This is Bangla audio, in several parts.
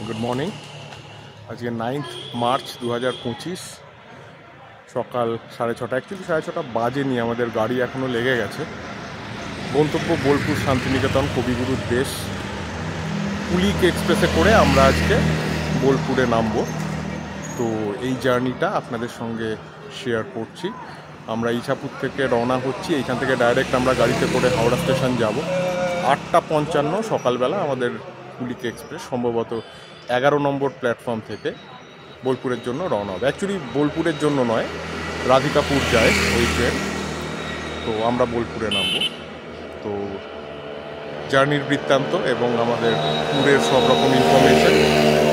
Good morning. আজকে 9th মার্চ 2025 সকাল 6:30। অ্যাকচুয়ালি 6:30 বাজেনি, আমাদের গাড়ি এখনও লেগে গেছে। গন্তব্য বোলপুর শান্তিনিকেতন, কবিগুরুর দেশ। কুলিক এক্সপ্রেসে করে আমরা আজকে বোলপুরে নামবো। তো এই জার্নিটা আপনাদের সঙ্গে শেয়ার করছি। আমরা ইছাপুর থেকে রওনা হচ্ছি। এইখান থেকে ডাইরেক্ট আমরা গাড়িতে করে হাওড়া স্টেশন যাব। 8:55 সকালবেলা আমাদের কুলিক এক্সপ্রেস সম্ভবত 11 নম্বর প্ল্যাটফর্ম থেকে বোলপুরের জন্য রওনা হবে। অ্যাকচুয়ালি বোলপুরের জন্য নয়, রাধিকাপুর যায় ওই ট্রেন। তো আমরা বোলপুরে নামবো। তো জার্নির বৃত্তান্ত এবং আমাদের ট্যুরের সব রকম ইনফরমেশন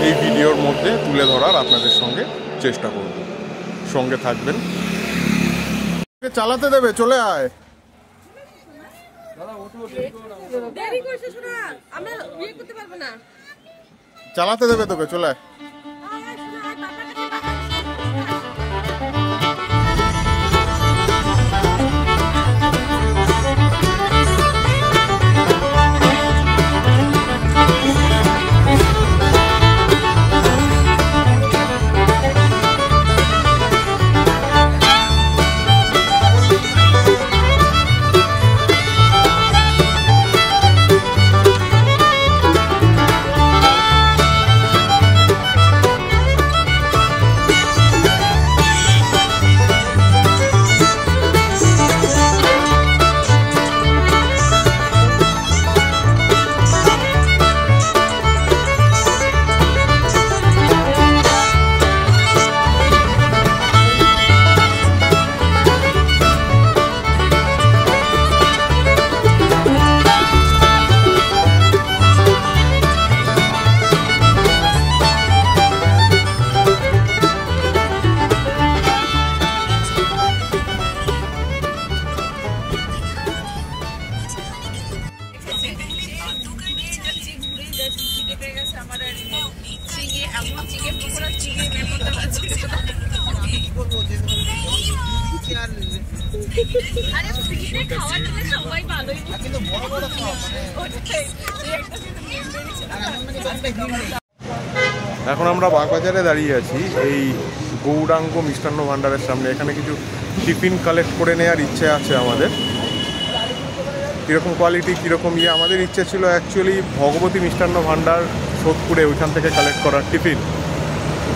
এই ভিডিওর মধ্যে তুলে ধরার আপনাদের সঙ্গে চেষ্টা করব। সঙ্গে থাকবেন। চালাতে দেবে, চলে আয়। চালাতে দেবে তোকে, চলে আয়। এখন আমরা বাগবাজারে দাঁড়িয়ে আছি, এই গৌরাঙ্গ মিষ্টান্ন ভাণ্ডারের সামনে। এখানে কিছু টিফিন কালেক্ট করে নেওয়ার ইচ্ছে আছে আমাদের। কীরকম কোয়ালিটি, কীরকম আমাদের ইচ্ছে ছিল অ্যাকচুয়ালি ভগবতী মিষ্টান্ন ভাণ্ডার সোদপুরে, ওইখান থেকে কালেক্ট করার টিফিন,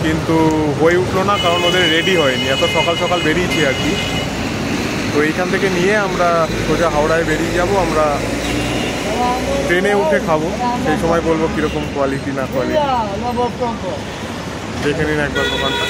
কিন্তু হয়ে উঠলো না, কারণ ওদের রেডি হয়নি। এত সকাল সকাল বেরিয়েছি আর কি। তো এইখান থেকে নিয়ে আমরা সোজা হাওড়ায় বেরিয়ে যাব। আমরা ট্রেনে উঠে খাবো, সেই সময় বলবো কীরকম কোয়ালিটি না কোয়ালিটি। দেখে নিন একবার দোকানটা।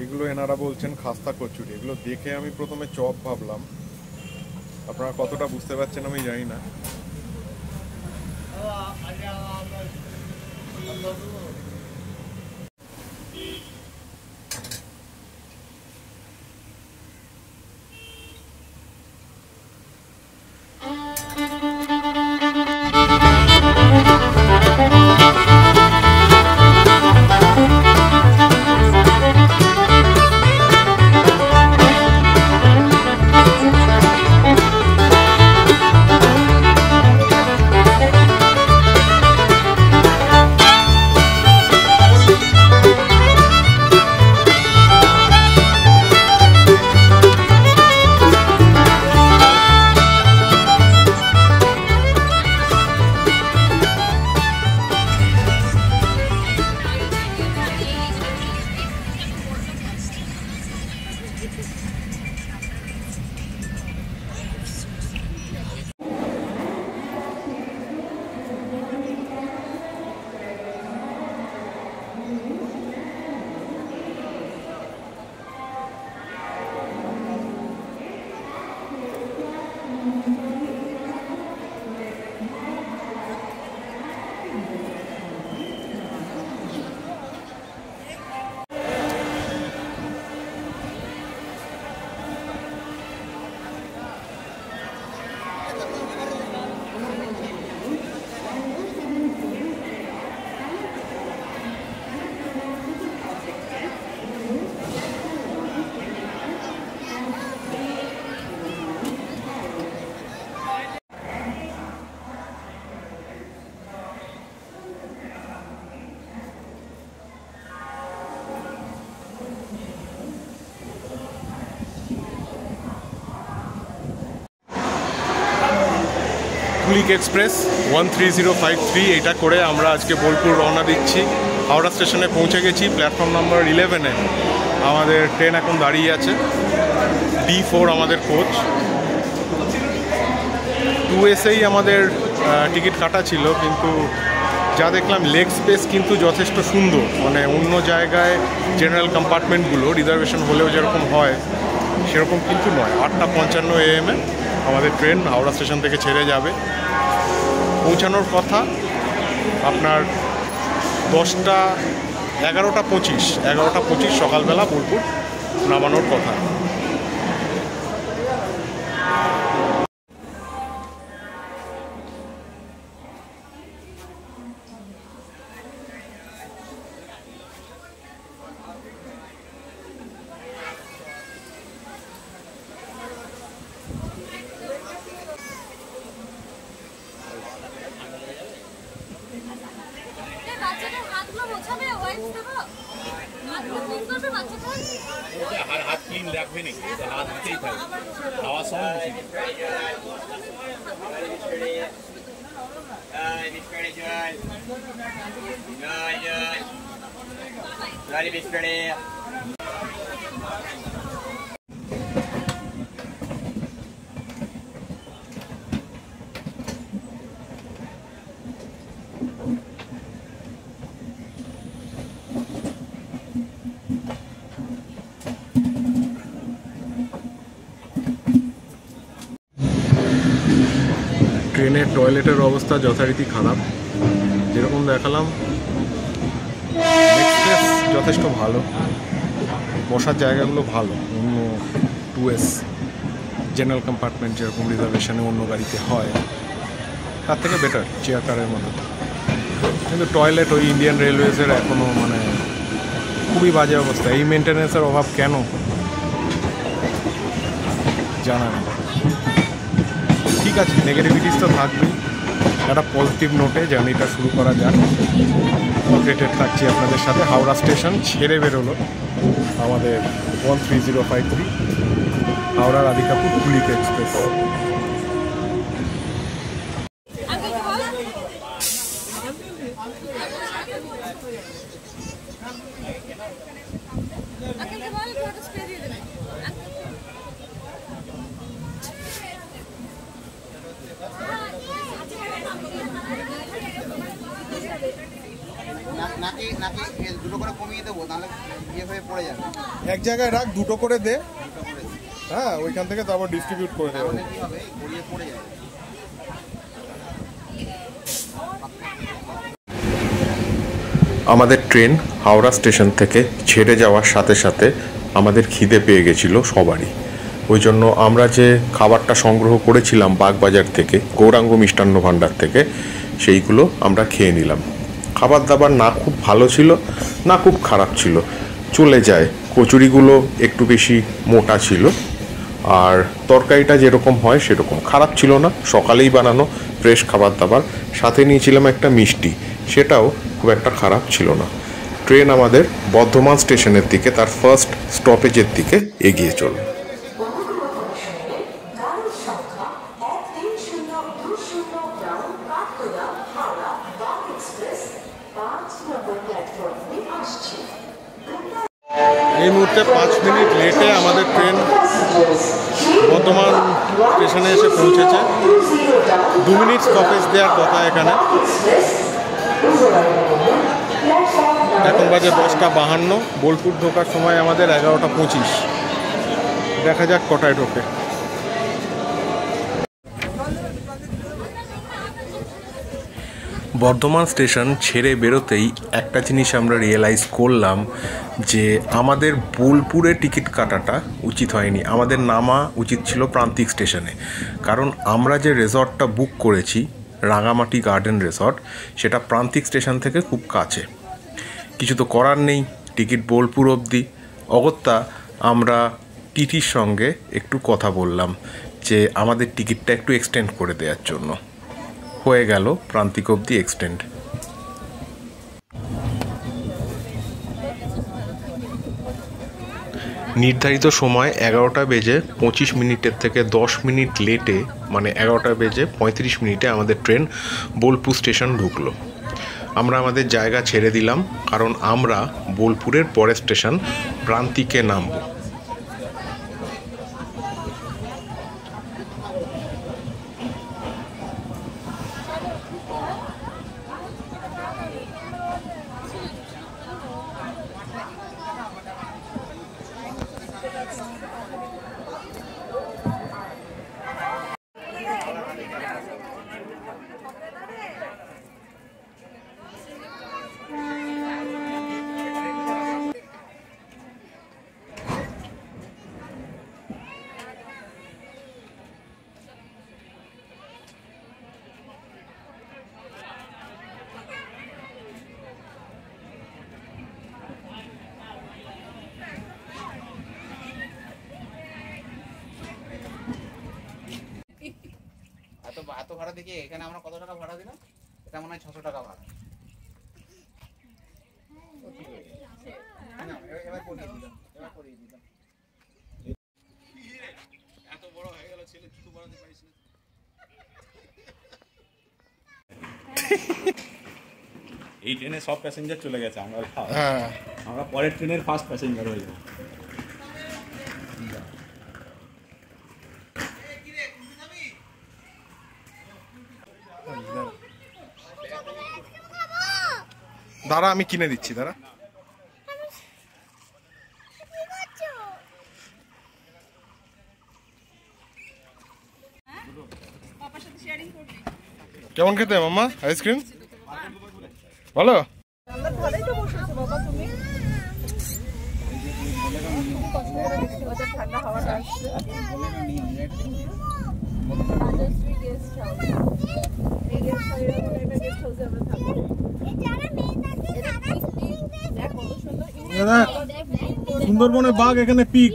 এগুলো এনারা বলছেন খাস্তা কচুরি। এগুলো দেখে আমি প্রথমে চপ ভাবলাম, আপনারা কতটা বুঝতে পারছেন আমি জানি না। কুলিক এক্সপ্রেস 13053 এটা করে আমরা আজকে বোলপুর রওনা দিচ্ছি। হাওড়া স্টেশনে পৌঁছে গেছি। প্ল্যাটফর্ম নাম্বার 11-এ আমাদের ট্রেন এখন দাঁড়িয়ে আছে। D4 আমাদের কোচ। 2Sএই আমাদের টিকিট কাটা ছিল, কিন্তু যা দেখলাম লেগ স্পেস কিন্তু যথেষ্ট সুন্দর। মানে অন্য জায়গায় জেনারেল কম্পার্টমেন্টগুলো রিজার্ভেশন হলেও যেরকম হয় সেরকম কিন্তু নয়। 8:55 AM আমাদের ট্রেন হাওড়া স্টেশন থেকে ছেড়ে যাবে। পৌঁছানোর কথা আপনার 11:25 সকালবেলা বোলপুর নামানোর কথা। हाथ क्लीन रखबे नहीं तो हाथ दिखते ही था आवाज साउंड ট্রেনের টয়লেটের অবস্থা যথারীতি খারাপ। যেরকম দেখালাম এক্সপ্রেস যথেষ্ট ভালো, বসার জায়গাগুলো ভালো। অন্য 2S জেনারেল কম্পার্টমেন্ট যেরকম রিজার্ভেশনে অন্য গাড়িতে হয় তার থেকে বেটার, চেয়ার কারের মতো। কিন্তু টয়লেট ওই ইন্ডিয়ান রেলওয়েজের এখনও মানে খুবই বাজে অবস্থা। এই মেনটেন্যান্সের অভাব কেন জানা নেই। ঠিক আছে, নেগেটিভিটিস তো থাকবেই। একটা পজিটিভ নোটে জার্নিটা শুরু করা যাক। আপডেটেড থাকছি আপনাদের সাথে। হাওড়া স্টেশন ছেড়ে বেরোলো আমাদের 13053 হাওড়া রাধিকাপুর কুলিক এক্সপ্রেস। এক জায়গায় রাখ, দুটো করে দে। হ্যাঁ, ওইখান থেকে তারপর ডিস্ট্রিবিউট করে দেবো। আমাদের ট্রেন হাওড়া স্টেশন থেকে ছেড়ে যাওয়ার সাথে সাথে আমাদের খিদে পেয়ে গেছিলো সবারই। ওই জন্য আমরা যে খাবারটা সংগ্রহ করেছিলাম বাগবাজার থেকে, গৌরাঙ্গ মিষ্টান্ন ভাণ্ডার থেকে, সেইগুলো আমরা খেয়ে নিলাম। খাবার দাবার না খুব ভালো ছিল না খুব খারাপ ছিল, চলে যায়। কচুরিগুলো একটু বেশি মোটা ছিল, আর তরকারিটা যেরকম হয় সেরকম খারাপ ছিল না। সকালেই বানানো ফ্রেশ খাবার দাবার, সাথে নিয়েছিলাম একটা মিষ্টি, সেটাও খুব একটা খারাপ ছিল না। ট্রেন আমাদের বর্ধমান স্টেশনের দিকে, তার ফার্স্ট স্টপেজের দিকে এগিয়ে চলল। এই মুহূর্তে 5 মিনিট লেটে আমাদের ট্রেন বর্ধমান স্টেশনে এসে পৌঁছেছে। 2 মিনিট স্টপেজ দেওয়ার কথা এখানে। এখন বাজে 10:52। বোলপুর ঢোকার সময় আমাদের 11:25। দেখা যাক কটায় ঢোকে। বর্ধমান স্টেশন ছেড়ে বেরোতেই একটা জিনিস আমরা রিয়েলাইজ করলাম যে আমাদের বোলপুরে টিকিট কাটাটা উচিত হয়নি। আমাদের নামা উচিত ছিল প্রান্তিক স্টেশনে, কারণ আমরা যে রিসর্টটা বুক করেছি রাঙামাটি গার্ডেন রিসর্ট, সেটা প্রান্তিক স্টেশন থেকে খুব কাছে। কিছু তো করার নেই, টিকিট বোলপুর অবধি। অগত্যা আমরা টিটির সঙ্গে একটু কথা বললাম যে আমাদের টিকিটটা একটু এক্সটেন্ড করে দেওয়ার জন্য। হয়ে গেল প্রান্তিক অবধি এক্সটেন্ড। নির্ধারিত সময় 11:25 থেকে 10 মিনিট লেটে মানে 11:35 আমাদের ট্রেন বোলপুর স্টেশন ঢুকলো। আমরা আমাদের জায়গা ছেড়ে দিলাম, কারণ আমরা বোলপুরের পরের স্টেশন প্রান্তিকে নামব। এত ভাড়া দেখি এখানে আমরা কত টাকা ভাড়া দিলাম? এটা মনে হয় 600 টাকা ভাড়া। এবার পড়িয়ে দিলাম। এত বড় হয়ে গেল ছেলে, কিছু বানাতে পারিস না। এই ট্রেনে সব প্যাসেঞ্জার চলে গেছে, আমরা পরের ট্রেনের ফার্স্ট প্যাসেঞ্জার হয়ে যাবো। দাঁড়া, আমি কিনে দিচ্ছি, দাঁড়া। কেমন খেতে মাম্মা আইসক্রিম? ভালো। সুন্দরবনের বাঘ, এখানে পিক।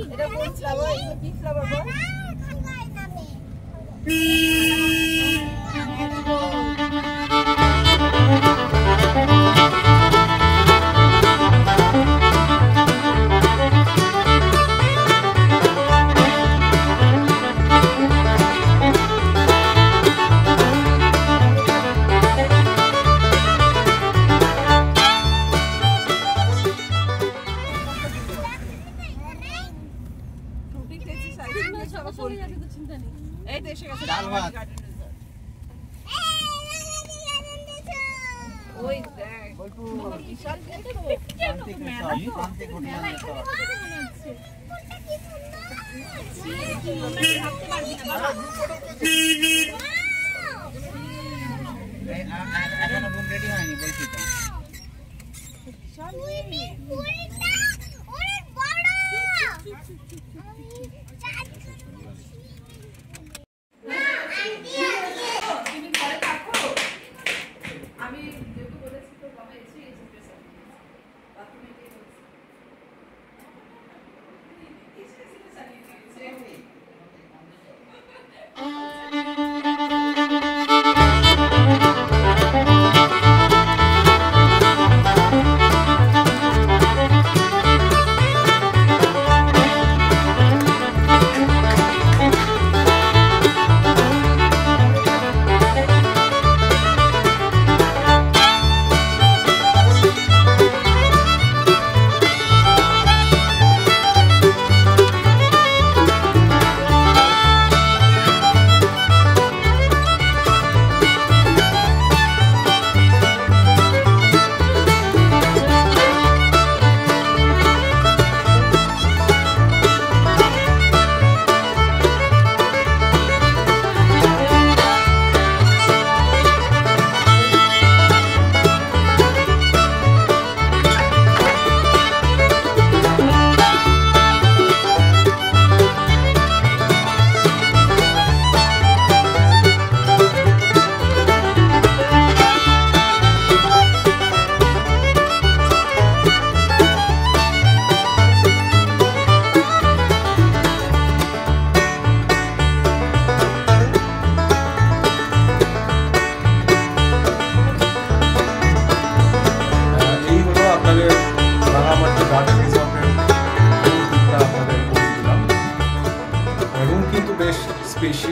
এখনো রুম রেডি হয়নি বলছি তো।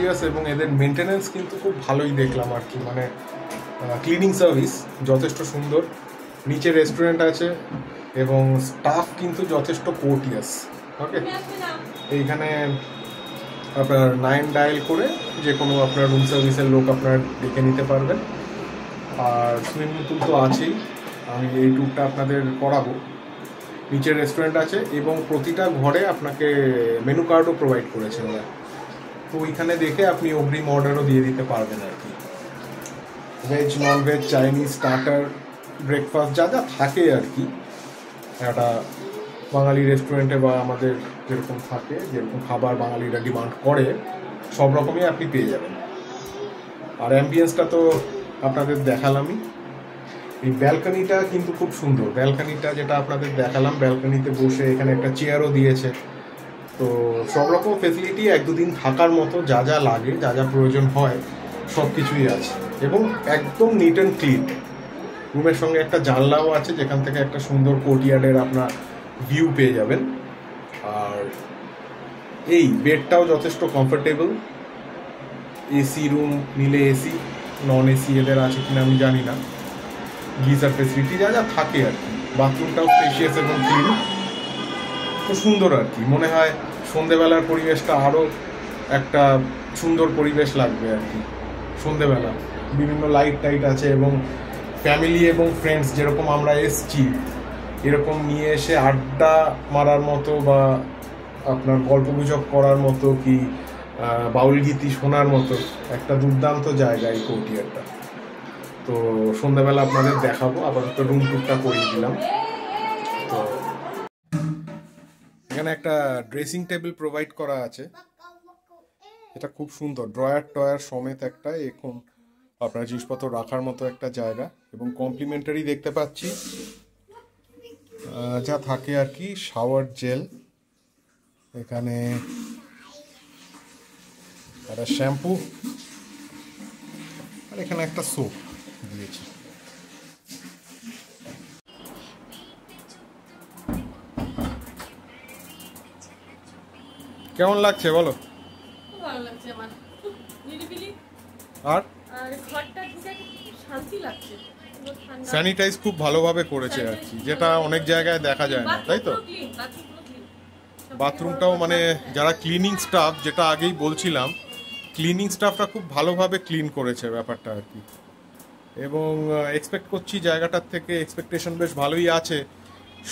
স্পেশিয়াস এবং এদের মেনটেনেন্স কিন্তু খুব ভালোই দেখলাম আর কি, মানে ক্লিনিং সার্ভিস যথেষ্ট সুন্দর। নিচে রেস্টুরেন্ট আছে এবং স্টাফ কিন্তু যথেষ্ট কোর্টিয়াস। ওকে, এইখানে আপনার 9 ডায়াল করে যে কোনো আপনার রুম সার্ভিসের লোক আপনার ডেকে নিতে পারবেন। আর সুইমিং পুল তো আছেই, আমি এই ট্যুরটা আপনাদের করাবো। নিচে রেস্টুরেন্ট আছে এবং প্রতিটা ঘরে আপনাকে মেনু কার্ডও প্রোভাইড করেছে ওরা, তো ওইখানে দেখে আপনি অগ্রিম অর্ডারও দিয়ে দিতে পারবেন আর কি। Veg, non veg, Chinese, starter, breakfast যা যা থাকে আর কি একটা বাঙালি রেস্টুরেন্টে বা আমাদের যেরকম থাকে, যেরকম খাবার বাঙালিরা ডিমান্ড করে সব রকমই আপনি পেয়ে যাবেন। আর অ্যাম্বিয়েন্সটা তো আপনাদের দেখালামই। এই ব্যালকনিটা কিন্তু খুব সুন্দর, ব্যালকনিটা যেটা আপনাদের দেখালাম, ব্যালকনিতে বসে এখানে একটা চেয়ারও দিয়েছে। তো সব রকম ফেসিলিটি 1-2 দিন থাকার মতো যা যা লাগে, যা যা প্রয়োজন হয় সব কিছুই আছে এবং একদম নিট অ্যান্ড ক্লিন। রুমের সঙ্গে একটা জানলাও আছে যেখান থেকে একটা সুন্দর কোর্টইয়ার্ডের আপনার ভিউ পেয়ে যাবেন। আর এই বেডটাও যথেষ্ট কমফোর্টেবল। এসি রুম নিলে এসি, নন এসি এদের আছে কিনা আমি জানি না। গিজার ফেসিলিটি যা যা থাকে আর কি। বাথরুমটাও স্পেশিয়াস এবং ক্লিন, খুব সুন্দর আর কি। মনে হয় সন্ধেবেলার পরিবেশটা আরও একটা সুন্দর পরিবেশ লাগবে আর কি সন্ধেবেলা। বিভিন্ন লাইট টাইট আছে এবং ফ্যামিলি এবং ফ্রেন্ডস যেরকম আমরা এসছি এরকম নিয়ে এসে আড্ডা মারার মতো বা আপনার গল্পগুজব করার মতো কি বাউল গীতি শোনার মতো একটা দুর্দান্ত জায়গা এই কোর্টইয়ার্ডটা। তো সন্ধ্যাবেলা আপনাদের দেখাবো, আপাতত রুম টুরটা করিয়ে দিলাম। তো এখানে একটা ড্রেসিং টেবিল প্রোভাইড করা আছে, এটা খুব সুন্দর, ড্রয়ার টয়ার সমেত একটা এখন আপনার জিনিসপত্র রাখার মতো একটা জায়গা। এবং কমপ্লিমেন্টারি দেখতে পাচ্ছি যা থাকে আর কি, শাওয়ার জেল, এখানে একটা শ্যাম্পু আর এখানে একটা সোপ দিয়েছি। কেমন লাগছে বলো? ভালো লাগছে আমার, নিরিবিলি আর ঘরটা ঢুকে শান্তি লাগছে। স্যানিটাইজ খুব ভালোভাবে করেছে আর কি, যেটা অনেক জায়গায় দেখা যায় না, তাই তো? বাথরুমটাও মানে যারা ক্লিনিং স্টাফ, যেটা আগেই বলছিলাম, ক্লিনিং স্টাফরা খুব ভালোভাবে ক্লিন করেছে ব্যাপারটা আর কি। এবং এক্সপেক্ট করছি জায়গাটার থেকে এক্সপেকটেশন বেশ ভালোই আছে।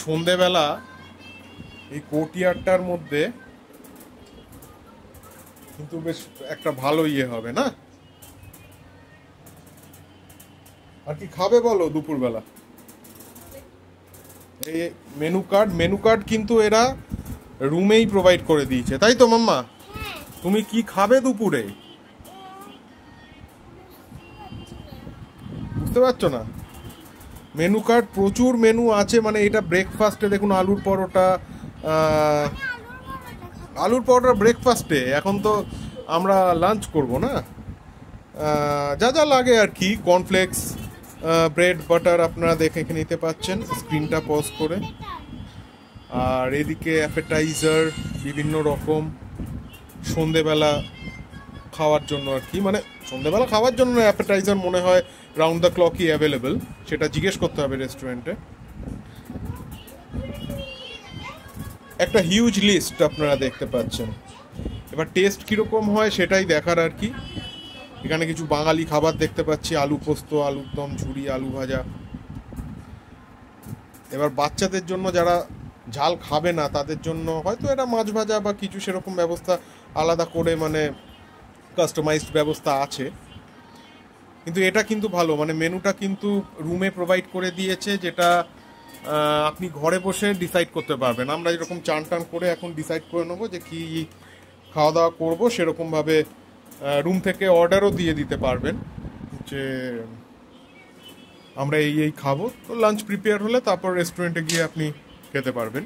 সন্ধেবেলা এই কোর্টইয়ার্ডটার মধ্যে কিন্তু বেশ একটা ভালো ইয়ে হবে না? আর কি খাবে বলো দুপুরবেলা? এই মেনু কার্ড কিন্তু এরা রুমেই প্রোভাইড করে দিয়েছে, তাই তো মাম্মা? তুমি কি খাবে দুপুরে বুঝতে পারছো না? মেনু কার্ড প্রচুর মেনু আছে, মানে এটা ব্রেকফাস্টে দেখুন আলুর পরোটা ব্রেকফাস্টে, এখন তো আমরা লাঞ্চ করব না, যা যা লাগে আর কি, কর্নফ্লেক্স, ব্রেড বাটার আপনারা দেখে নিতে পাচ্ছেন স্ক্রিনটা পজ করে। আর এদিকে অ্যাপেটাইজার বিভিন্ন রকম সন্ধেবেলা খাওয়ার জন্য আর কি, মানে সন্ধেবেলা খাওয়ার জন্য অ্যাপেটাইজার মনে হয় রাউন্ড দ্য ক্লকই অ্যাভেলেবেল, সেটা জিজ্ঞেস করতে হবে রেস্টুরেন্টে। একটা হিউজ লিস্ট আপনারা দেখতে পাচ্ছেন। এবার টেস্ট কীরকম হয় সেটাই দেখার আর কি। এখানে কিছু বাঙালি খাবার দেখতে পাচ্ছি, আলু পোস্ত, আলুর দম, ঝুরি, আলু ভাজা। এবার বাচ্চাদের জন্য যারা ঝাল খাবে না তাদের জন্য হয়তো এটা মাছ ভাজা বা কিছু সেরকম ব্যবস্থা আলাদা করে, মানে কাস্টমাইজড ব্যবস্থা আছে। কিন্তু এটা কিন্তু ভালো, মানে মেনুটা কিন্তু রুমে প্রোভাইড করে দিয়েছে, যেটা আপনি ঘরে বসে ডিসাইড করতে পারবেন। আমরা যেরকম চান টান করে এখন ডিসাইড করে নেবো যে কি খাওয়া দাওয়া করবো, সেরকমভাবে রুম থেকে অর্ডারও দিয়ে দিতে পারবেন যে আমরা এই খাবো। তো লাঞ্চ প্রিপেয়ার হলে তারপর রেস্টুরেন্টে গিয়ে আপনি খেতে পারবেন।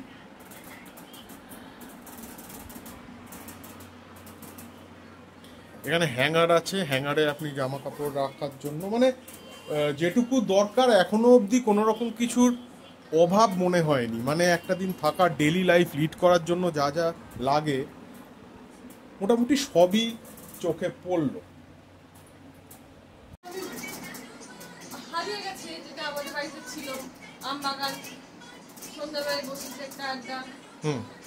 এখানে হ্যাঙ্গার আছে, হ্যাঙ্গারে আপনি জামা কাপড় রাখার জন্য, মানে যেটুকু দরকার এখনো অবধি কোনো রকম কিছুর অভাব মনে হয়নি। মানে একটা দিন থাকা, ডেলি লাইফ লিড করার জন্য যা যা লাগে মোটামুটি সবই চোখে পড়লো। হারিয়ে গেছে যেটা আমাদের বাড়িতে ছিল, আম বাগান, সন্ধ্যাবেলায় বসেছে একটা আড্ডা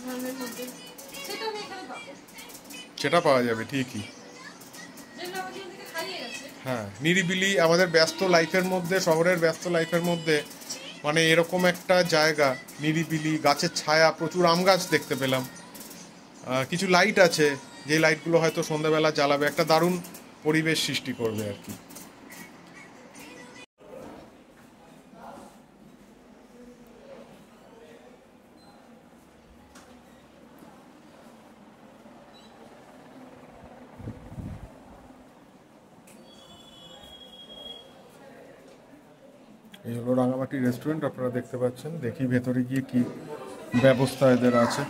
গ্রামের মধ্যে, সেটা আমি এখানে পাবো। সেটা পাওয়া যাবে ঠিকই। যেটা আমাদের থেকে হারিয়ে গেছে। হ্যাঁ, নিরিবিলি আমাদের ব্যস্ত লাইফের মধ্যে, শহরের ব্যস্ত লাইফের মধ্যে মানে এরকম একটা জায়গা, নিরিবিলি, গাছের ছায়া, প্রচুর আম গাছ দেখতে পেলাম, কিছু লাইট আছে, যে লাইটগুলো হয়তো সন্ধ্যাবেলা জ্বালাবে, একটা দারুণ পরিবেশ সৃষ্টি করবে আর কি। এই হলো রাঙামাটি রেস্টুরেন্ট, আপনারা দেখতে পাচ্ছেন। দেখি ভেতরে গিয়ে কি ব্যবস্থা এদের আছে।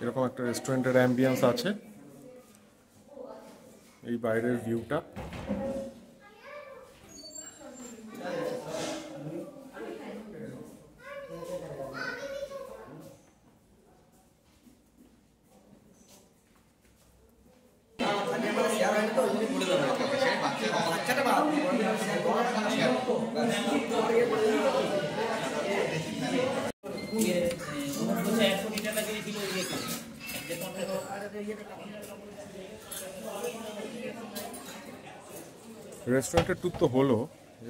এরকম একটা রেস্টুরেন্টের অ্যাম্বিয়েন্স আছে, এই বাইরের ভিউটা। রেস্টুরেন্টের ট্যুর তো হলো,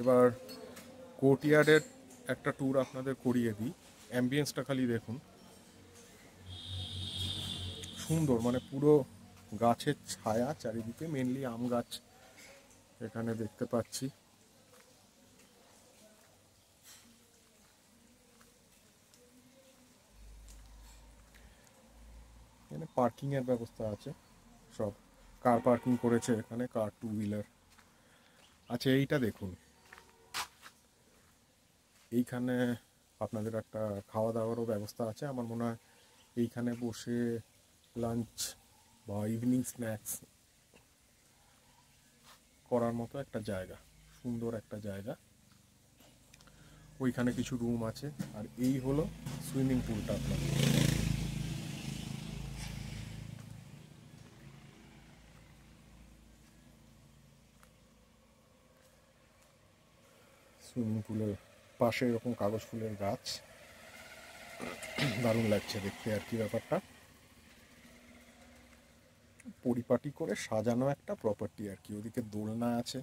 এবার কোর্টইয়ার্ডের একটা ট্যুর আপনাদের করিয়ে দিই। অ্যাম্বিয়েন্সটা খালি দেখুন, সুন্দর, মানে পুরো গাছের ছায়া চারিদিকে, মেনলি আম গাছ এখানে দেখতে পাচ্ছি। এখানে পার্কিং এর ব্যবস্থা আছে, সব কার পার্কিং করেছে এখানে, কার, টু হুইলার। আচ্ছা, এইটা দেখুন, এইখানে আপনাদের একটা খাওয়া দাওয়ারও ব্যবস্থা আছে। আমার মনে হয় এইখানে বসে লাঞ্চ বা ইভিনিং স্ন্যাক্স করার মতো একটা জায়গা, সুন্দর একটা জায়গা। ওইখানে কিছু রুম আছে, আর এই হলো সুইমিং পুলটা আপনাদের। সুইমিং পুলের পাশে এরকম কাগজ ফুলের গাছ, দারুণ লাগছে দেখতে আর কি ব্যাপারটা। পরিপাটি করে সাজানো একটা প্রপার্টি আর কি। ওদিকে দোলনা আছে,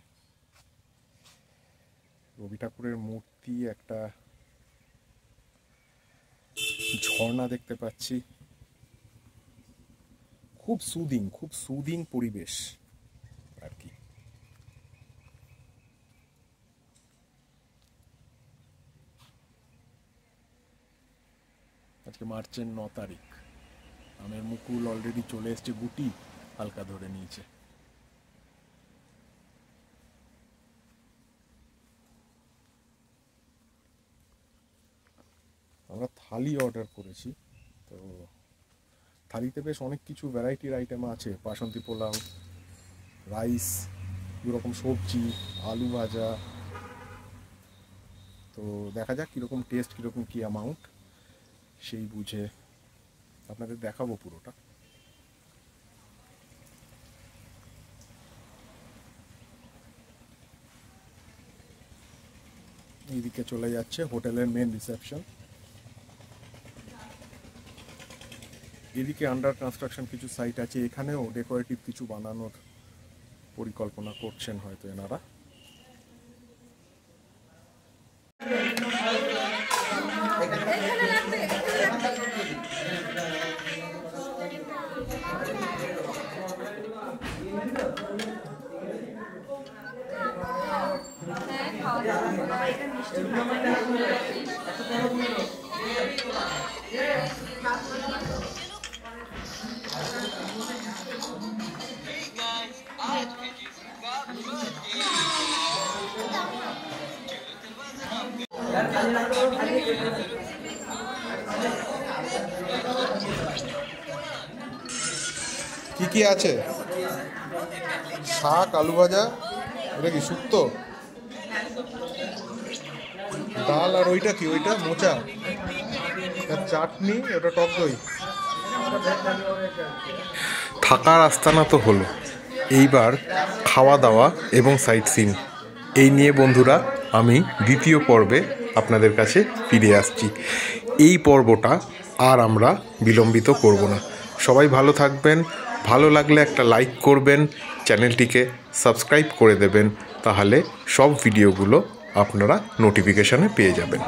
রবি ঠাকুরের মূর্তি, একটা ঝর্ণা দেখতে পাচ্ছি। খুব সুদিং পরিবেশ আর কি। আজকে মার্চের 9 তারিখ। আমের মুকুল অলরেডি চলে এসছে, গুটি হালকা ধরে নিয়েছে। আমরা থালি অর্ডার করেছি, তো থালিতে বেশ অনেক কিছু ভ্যারাইটির আইটেম আছে। বাসন্তী পোলাও, রাইস, দুরকম সবজি, আলু ভাজা। তো দেখা যাক কীরকম টেস্ট, কীরকম কী অ্যামাউন্ট, সেই বুঝে আপনাদের দেখাবো পুরোটা। এইদিকে চলে যাচ্ছে হোটেলের মেন রিসেপশন। এদিকে আন্ডার কনস্ট্রাকশন কিছু সাইট আছে, এখানেও ডেকোরেটিভ কিছু বানানোর পরিকল্পনা করছেন হয়তো এনারা। কি কি আছে? শাক, আলু ভাজা, এটা কি শুক্তো, ডাল, আর ওইটা কি? ওইটা মোচা, চাটনি, ওটা টক দই। থাকার আস্তানা তো হলো, এইবার খাওয়া দাওয়া এবং সাইট সিন এই নিয়ে বন্ধুরা আমি দ্বিতীয় পর্বে আপনাদের কাছে ফিরে আসছি। এই পর্বটা আর আমরা বিলম্বিত করব না। সবাই ভালো থাকবেন, ভালো লাগলে একটা লাইক করবেন, চ্যানেলটিকে সাবস্ক্রাইব করে দেবেন, তাহলে সব ভিডিওগুলো আপনারা নোটিফিকেশানে পেয়ে যাবেন।